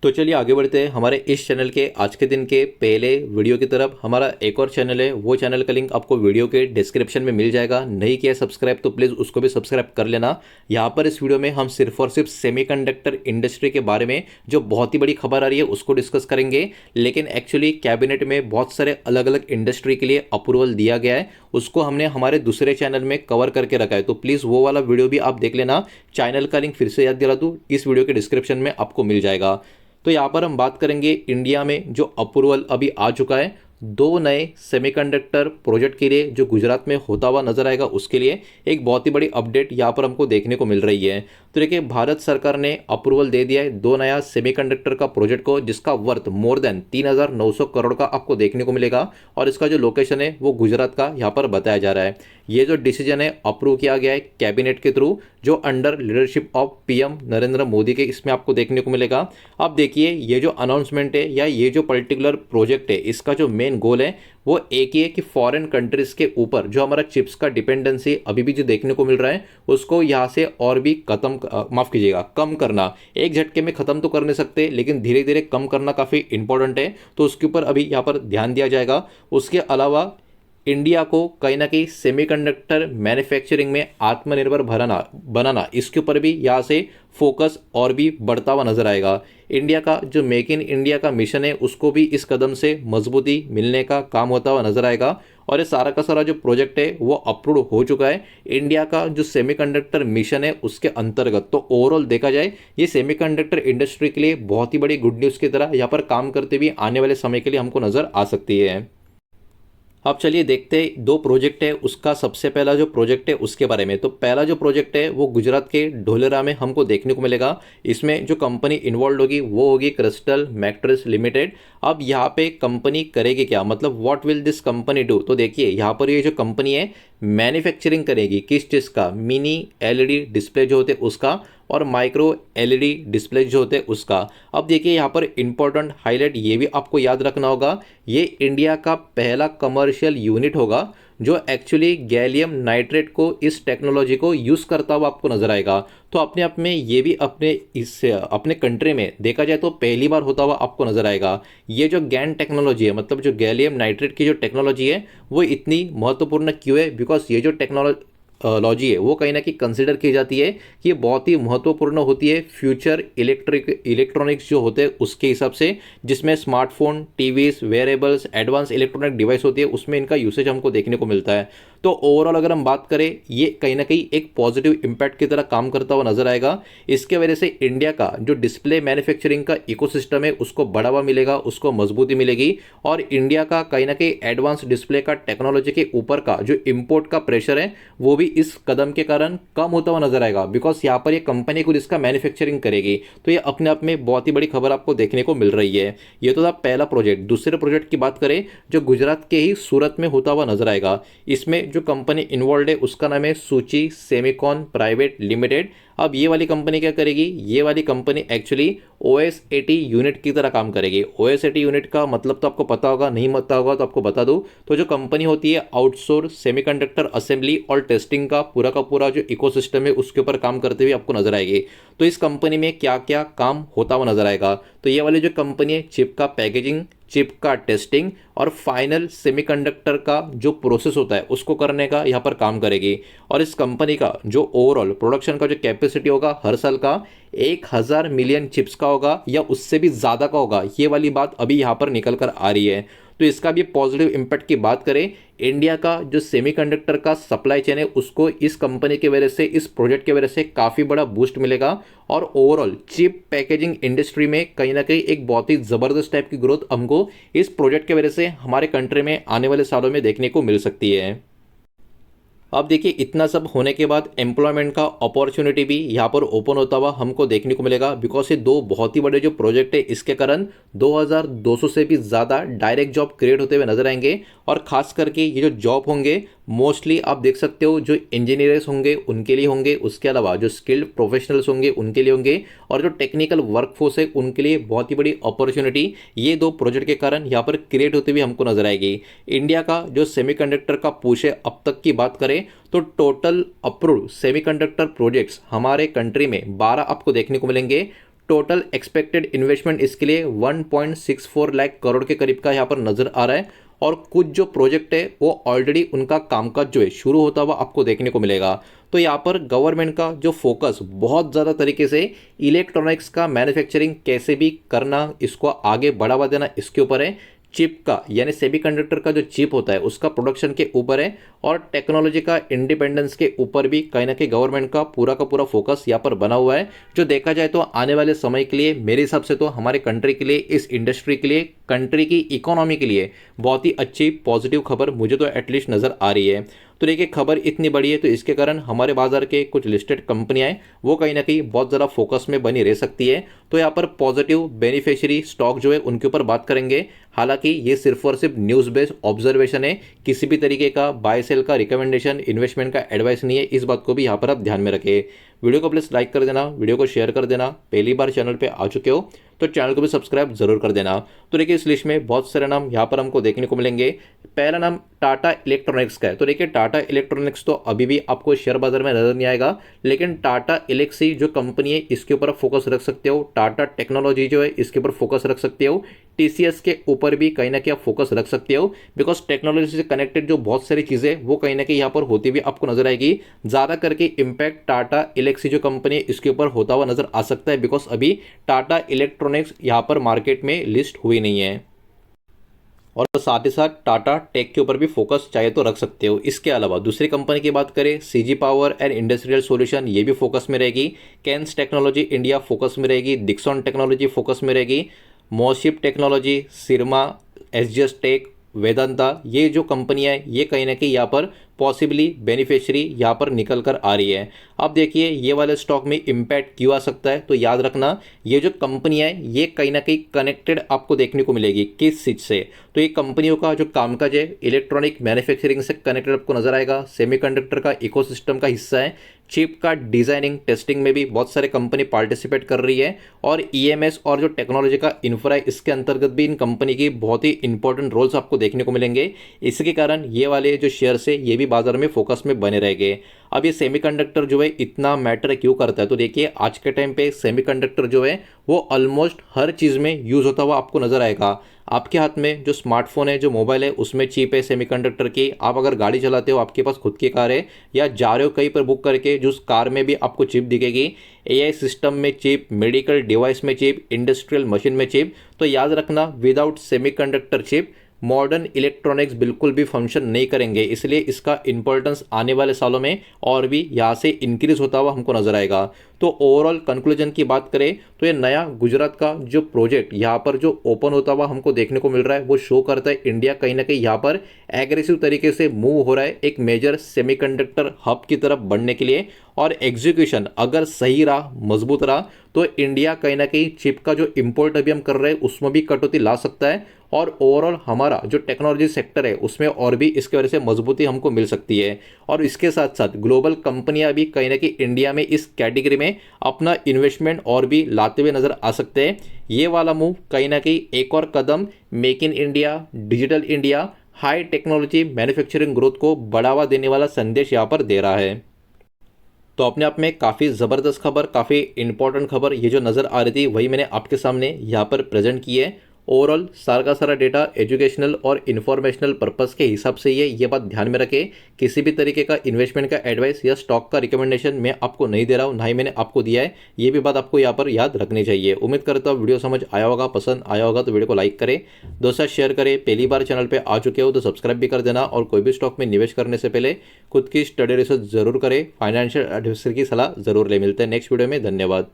तो चलिए आगे बढ़ते हैं हमारे इस चैनल के आज के दिन के पहले वीडियो की तरफ। हमारा एक और चैनल है, वो चैनल का लिंक आपको वीडियो के डिस्क्रिप्शन में मिल जाएगा। नहीं किया सब्सक्राइब तो प्लीज़ उसको भी सब्सक्राइब कर लेना। यहाँ पर इस वीडियो में हम सिर्फ और सिर्फ सेमीकंडक्टर इंडस्ट्री के बारे में जो बहुत ही बड़ी खबर आ रही है उसको डिस्कस करेंगे। लेकिन एक्चुअली कैबिनेट में बहुत सारे अलग अलग इंडस्ट्री के लिए अप्रूवल दिया गया है, उसको हमने हमारे दूसरे चैनल में कवर करके रखा है। तो प्लीज़ वो वाला वीडियो भी आप देख लेना। चैनल का लिंक फिर से याद दिला दूँ, इस वीडियो के डिस्क्रिप्शन में आपको मिल जाएगा। तो यहाँ पर हम बात करेंगे इंडिया में जो अप्रूवल अभी आ चुका है दो नए सेमीकंडक्टर प्रोजेक्ट के लिए जो गुजरात में होता हुआ नजर आएगा, उसके लिए एक बहुत ही बड़ी अपडेट यहाँ पर हमको देखने को मिल रही है। तो देखिए, भारत सरकार ने अप्रूवल दे दिया है दो नया सेमीकंडक्टर का प्रोजेक्ट को, जिसका वर्थ मोर देन 3,900 करोड़ का आपको देखने को मिलेगा। और इसका जो लोकेशन है वो गुजरात का यहाँ पर बताया जा रहा है। ये जो डिसीजन है अप्रूव किया गया है कैबिनेट के थ्रू, जो under leadership of PM Narendra Modi के इसमें आपको देखने को मिलेगा। अब देखिए, ये जो अनाउंसमेंट है या ये जो पर्टिकुलर प्रोजेक्ट है, इसका जो मेन गोल है वो एक ही है कि फॉरेन कंट्रीज के ऊपर जो हमारा चिप्स का डिपेंडेंसी अभी भी जो देखने को मिल रहा है उसको यहाँ से और भी माफ कीजिएगा, कम करना। एक झटके में खत्म तो कर नहीं सकते, लेकिन धीरे धीरे कम करना काफ़ी इंपॉर्टेंट है। तो उसके ऊपर अभी यहाँ पर ध्यान दिया जाएगा। उसके अलावा इंडिया को कहीं ना कहीं सेमीकंडक्टर मैन्युफैक्चरिंग में आत्मनिर्भर बनाना, इसके ऊपर भी यहाँ से फोकस और भी बढ़ता हुआ नजर आएगा। इंडिया का जो मेक इन इंडिया का मिशन है उसको भी इस कदम से मजबूती मिलने का काम होता हुआ नजर आएगा। और ये सारा का सारा जो प्रोजेक्ट है वो अप्रूव हो चुका है इंडिया का जो सेमीकंडक्टर मिशन है उसके अंतर्गत। तो ओवरऑल देखा जाए ये सेमीकंडक्टर इंडस्ट्री के लिए बहुत ही बड़ी गुड न्यूज़ की तरह यहाँ पर काम करते हुए आने वाले समय के लिए हमको नजर आ सकती है। अब चलिए देखते हैं दो प्रोजेक्ट है, उसका सबसे पहला जो प्रोजेक्ट है उसके बारे में। तो पहला जो प्रोजेक्ट है वो गुजरात के ढोलेरा में हमको देखने को मिलेगा। इसमें जो कंपनी इन्वॉल्व होगी वो होगी क्रिस्टल मैट्रेस लिमिटेड। अब यहाँ पे कंपनी करेगी क्या, मतलब what will this company do. तो देखिए, यहाँ पर ये जो कंपनी है मैन्युफैक्चरिंग करेगी किस चीज़ का, मिनी एलईडी डिस्प्ले जो होते उसका और माइक्रो एलईडी डिस्प्ले जो होते उसका। अब देखिए, यहाँ पर इंपॉर्टेंट हाईलाइट ये भी आपको याद रखना होगा, ये इंडिया का पहला कमर्शियल यूनिट होगा जो एक्चुअली गैलियम नाइट्रेट को, इस टेक्नोलॉजी को यूज़ करता हुआ आपको नजर आएगा। तो अपने आप में ये भी अपने कंट्री में देखा जाए तो पहली बार होता हुआ आपको नजर आएगा। ये जो गैन टेक्नोलॉजी है, मतलब जो गैलियम नाइट्रेट की जो टेक्नोलॉजी है वो इतनी महत्वपूर्ण क्यों है, बिकॉज ये जो टेक्नोलॉजी है वो कहीं ना कहीं कंसिडर की जाती है कि ये बहुत ही महत्वपूर्ण होती है फ्यूचर इलेक्ट्रॉनिक्स जो होते हैं उसके हिसाब से, जिसमें smartphone, TVs, wearables, advance electronic device होती है, उसमें इनका यूसेज हमको देखने को मिलता है। तो ओवरऑल अगर हम बात करें, ये कहीं ना कहीं एक पॉजिटिव इंपैक्ट की तरह काम करता हुआ नजर आएगा। इसके वजह से इंडिया का जो डिस्प्ले मैन्युफैक्चरिंग का इकोसिस्टम है उसको बढ़ावा मिलेगा, उसको मजबूती मिलेगी। और इंडिया का कहीं ना कहीं एडवांस डिस्प्ले का टेक्नोलॉजी के ऊपर का जो इम्पोर्ट का प्रेशर है वो भी इस कदम के कारण कम होता हुआ नजर आएगा, बिकॉज यहाँ पर ये कंपनी खुद इसका मैन्युफैक्चरिंग करेगी। तो ये अपने आप में बहुत ही बड़ी खबर आपको देखने को मिल रही है। ये तो था पहला प्रोजेक्ट। दूसरे प्रोजेक्ट की बात करें जो गुजरात के ही सूरत में होता हुआ नजर आएगा, इसमें जो कंपनी इन्वॉल्व है उसका नाम है सूची सेमीकॉन प्राइवेट लिमिटेड। अब ये वाली कंपनी क्या करेगी, ये वाली कंपनी एक्चुअली OS80 यूनिट की तरह काम करेगी। OS80 यूनिट का मतलब तो आपको पता होगा, नहीं पता होगा तो आपको बता दूं। तो जो कंपनी होती है आउटसोर्स सेमीकंडक्टर असेंबली और टेस्टिंग का पूरा जो इकोसिस्टम है उसके ऊपर काम करते हुए आपको नजर आएगी। तो इस कंपनी में क्या क्या काम होता हुआ नजर आएगा, तो ये वाली जो कंपनी है चिप का पैकेजिंग, चिप का टेस्टिंग और फाइनल सेमीकंडक्टर का जो प्रोसेस होता है उसको करने का यहाँ पर काम करेगी। और इस कंपनी का जो ओवरऑल प्रोडक्शन का जो कैपेसिटी होगा हर साल का 1,000 मिलियन चिप्स का होगा या उससे भी ज़्यादा का होगा, ये वाली बात अभी यहाँ पर निकल कर आ रही है। तो इसका भी पॉजिटिव इम्पैक्ट की बात करें, इंडिया का जो सेमीकंडक्टर का सप्लाई चेन है उसको इस कंपनी की वजह से, इस प्रोजेक्ट की वजह से काफ़ी बड़ा बूस्ट मिलेगा। और ओवरऑल चिप पैकेजिंग इंडस्ट्री में कहीं ना कहीं एक बहुत ही ज़बरदस्त टाइप की ग्रोथ हमको इस प्रोजेक्ट की वजह से हमारे कंट्री में आने वाले सालों में देखने को मिल सकती है। अब देखिए, इतना सब होने के बाद एम्प्लॉयमेंट का अपॉर्चुनिटी भी यहाँ पर ओपन होता हुआ हमको देखने को मिलेगा, बिकॉज ये दो बहुत ही बड़े जो प्रोजेक्ट है इसके कारण 2,200 से भी ज़्यादा डायरेक्ट जॉब क्रिएट होते हुए नजर आएंगे। और खास करके ये जो जॉब होंगे मोस्टली आप देख सकते हो जो इंजीनियर्स होंगे उनके लिए होंगे, उसके अलावा जो स्किल्ड प्रोफेशनल्स होंगे उनके लिए होंगे, और जो टेक्निकल वर्कफोर्स है उनके लिए बहुत ही बड़ी अपॉर्चुनिटी ये दो प्रोजेक्ट के कारण यहाँ पर क्रिएट होते हुए हमको नजर आएगी। इंडिया का जो सेमीकंडक्टर का पुश है अब तक की बात करें तो टोटल अप्रूव्ड सेमीकंडक्टर प्रोजेक्ट्स हमारे कंट्री में 12 आपको देखने को मिलेंगे। टोटल एक्सपेक्टेड इन्वेस्टमेंट इसके लिए 1.64 लाख करोड़ के करीब का यहाँ पर नजर आ रहा है। और कुछ जो प्रोजेक्ट है वो ऑलरेडी उनका कामकाज जो है शुरू होता हुआ आपको देखने को मिलेगा। तो यहाँ पर गवर्नमेंट का जो फोकस बहुत ज़्यादा तरीके से इलेक्ट्रॉनिक्स का मैन्युफैक्चरिंग कैसे भी करना, इसको आगे बढ़ावा देना, इसके ऊपर है। चिप का यानी सेमीकंडक्टर का जो चिप होता है उसका प्रोडक्शन के ऊपर है। और टेक्नोलॉजी का इंडिपेंडेंस के ऊपर भी कहीं ना कहीं गवर्नमेंट का पूरा फोकस यहाँ पर बना हुआ है। जो देखा जाए तो आने वाले समय के लिए मेरे हिसाब से तो हमारे कंट्री के लिए, इस इंडस्ट्री के लिए, कंट्री की इकोनॉमी के लिए बहुत ही अच्छी पॉजिटिव खबर मुझे तो एटलीस्ट नज़र आ रही है। तो देखिए खबर इतनी बड़ी है तो इसके कारण हमारे बाजार के कुछ लिस्टेड कंपनियां हैं वो कहीं ना कहीं बहुत ज़्यादा फोकस में बनी रह सकती है। तो यहाँ पर पॉजिटिव बेनिफिशियरी स्टॉक जो है उनके ऊपर बात करेंगे। हालांकि ये सिर्फ और सिर्फ न्यूज़ बेस्ड ऑब्जर्वेशन है, किसी भी तरीके का बाय सेल का रिकमेंडेशन, इन्वेस्टमेंट का एडवाइस नहीं है। इस बात को भी यहाँ पर आप ध्यान में रखें। वीडियो को प्लीज़ लाइक कर देना, वीडियो को शेयर कर देना। पहली बार चैनल पे आ चुके हो तो चैनल को भी सब्सक्राइब जरूर कर देना। तो देखिए इस लिस्ट में बहुत सारे नाम यहाँ पर हमको देखने को मिलेंगे। पहला नाम टाटा इलेक्ट्रॉनिक्स का है। तो देखिए टाटा इलेक्ट्रॉनिक्स तो अभी भी आपको शेयर बाजार में नजर नहीं आएगा, लेकिन टाटा एलेक्सी जो कंपनी है इसके ऊपर फोकस रख सकते हो। टाटा टेक्नोलॉजी जो है इसके ऊपर फोकस रख सकते हो। टीसीएस के ऊपर भी कहीं ना कहीं आप फोकस रख सकते हो, बिकॉज टेक्नोलॉजी से कनेक्टेड जो बहुत सारी चीज़ें वो कहीं ना कहीं यहाँ पर होती हुई आपको नजर आएगी। ज़्यादा करके इम्पैक्ट टाटा एलेक्सी जो कंपनी है इसके ऊपर होता हुआ नजर आ सकता है, बिकॉज अभी टाटा इलेक्ट्रॉनिक्स यहाँ पर मार्केट में लिस्ट हुई नहीं है। और साथ ही साथ टाटा टेक के ऊपर भी फोकस चाहे तो रख सकते हो। इसके अलावा दूसरी कंपनी की बात करें, CG power and industrial solution, ये भी फोकस में रहेगी। कैंस टेक्नोलॉजी इंडिया फोकस में रहेगी। डिक्सन टेक्नोलॉजी फोकस में रहेगी। मोशिप टेक्नोलॉजी, सिरमा, एसजीएस टेक, वेदांता, ये जो कंपनियां हैं ये कहीं ना कहीं यहाँ पर पॉसिबली बेनिफिशियरी यहाँ पर निकल कर आ रही है। अब देखिए ये वाले स्टॉक में इम्पैक्ट क्यों आ सकता है, तो याद रखना ये जो कंपनियां हैं ये कहीं ना कहीं कनेक्टेड आपको देखने को मिलेगी। किस चीज़ से, तो ये कंपनियों का जो कामकाज है इलेक्ट्रॉनिक मैन्युफैक्चरिंग से कनेक्टेड आपको नजर आएगा। सेमीकंडक्टर का इकोसिस्टम का हिस्सा है। चिप का डिजाइनिंग टेस्टिंग में भी बहुत सारे कंपनी पार्टिसिपेट कर रही है। और ईएमएस और जो टेक्नोलॉजी का इंफ्रा है इसके अंतर्गत भी इन कंपनी की बहुत ही इंपॉर्टेंट रोल्स आपको देखने को मिलेंगे। इसके कारण ये वाले जो शेयर्स है ये भी बाजार में फोकस में बने रहेंगे। अब ये सेमीकंडक्टर जो है इतना मैटर क्यों करता है, तो देखिए आज के टाइम पे सेमीकंडक्टर जो है वो ऑलमोस्ट हर चीज़ में यूज़ होता हुआ आपको नजर आएगा। आपके हाथ में जो स्मार्टफोन है, जो मोबाइल है, उसमें चिप है सेमीकंडक्टर की। आप अगर गाड़ी चलाते हो, आपके पास खुद की कार है या जा रहे हो कहीं पर बुक करके, जो उस कार में भी आपको चिप दिखेगी। एआई सिस्टम में चिप, मेडिकल डिवाइस में चिप, इंडस्ट्रियल मशीन में चिप। तो याद रखना without semiconductor chip modern electronics बिल्कुल भी फंक्शन नहीं करेंगे। इसलिए इसका इंपॉर्टेंस आने वाले सालों में और भी यहाँ से इंक्रीज होता हुआ हमको नजर आएगा। तो ओवरऑल कंक्लूजन की बात करें तो ये नया गुजरात का जो प्रोजेक्ट यहाँ पर जो ओपन होता हुआ हमको देखने को मिल रहा है वो शो करता है इंडिया कहीं ना कहीं यहाँ पर एग्रेसिव तरीके से मूव हो रहा है एक मेजर सेमीकंडक्टर हब की तरफ बढ़ने के लिए। और एग्जीक्यूशन अगर सही रहा, मजबूत रहा, तो इंडिया कहीं ना कहीं चिप का जो इंपोर्ट अभी हम कर रहे हैं उसमें भी कटौती ला सकता है। और ओवरऑल हमारा जो टेक्नोलॉजी सेक्टर है उसमें और भी इसके वजह से मजबूती हमको मिल सकती है। और इसके साथ साथ ग्लोबल कंपनियां भी कहीं ना कहीं इंडिया में इस कैटेगरी में अपना इन्वेस्टमेंट और भी लाते हुए नजर आ सकते हैं। ये वाला मूव कहीं ना कहीं एक और कदम make in India, digital India, high technology manufacturing growth को बढ़ावा देने वाला संदेश यहाँ पर दे रहा है। तो अपने आप में काफ़ी ज़बरदस्त खबर, काफ़ी इंपॉर्टेंट खबर ये जो नज़र आ रही थी वही मैंने आपके सामने यहाँ पर प्रेजेंट की है। ओवरऑल सारा का सारा डेटा एजुकेशनल और इन्फॉर्मेशनल पर्पस के हिसाब से ये बात ध्यान में रखें। किसी भी तरीके का इन्वेस्टमेंट का एडवाइस या स्टॉक का रिकमेंडेशन मैं आपको नहीं दे रहा हूँ, ना ही मैंने आपको दिया है। ये भी बात आपको यहाँ पर याद रखनी चाहिए। उम्मीद करता हूँ वीडियो समझ आया होगा, पसंद आया होगा तो वीडियो को लाइक करें, दोस्तों शेयर करें। पहली बार चैनल पर आ चुके हो तो सब्सक्राइब भी कर देना। और कोई भी स्टॉक में निवेश करने से पहले खुद की स्टडी रिसर्च जरूर करें, फाइनेंशियल एडवाइजर की सलाह जरूर ले। मिलते हैं नेक्स्ट वीडियो में, धन्यवाद।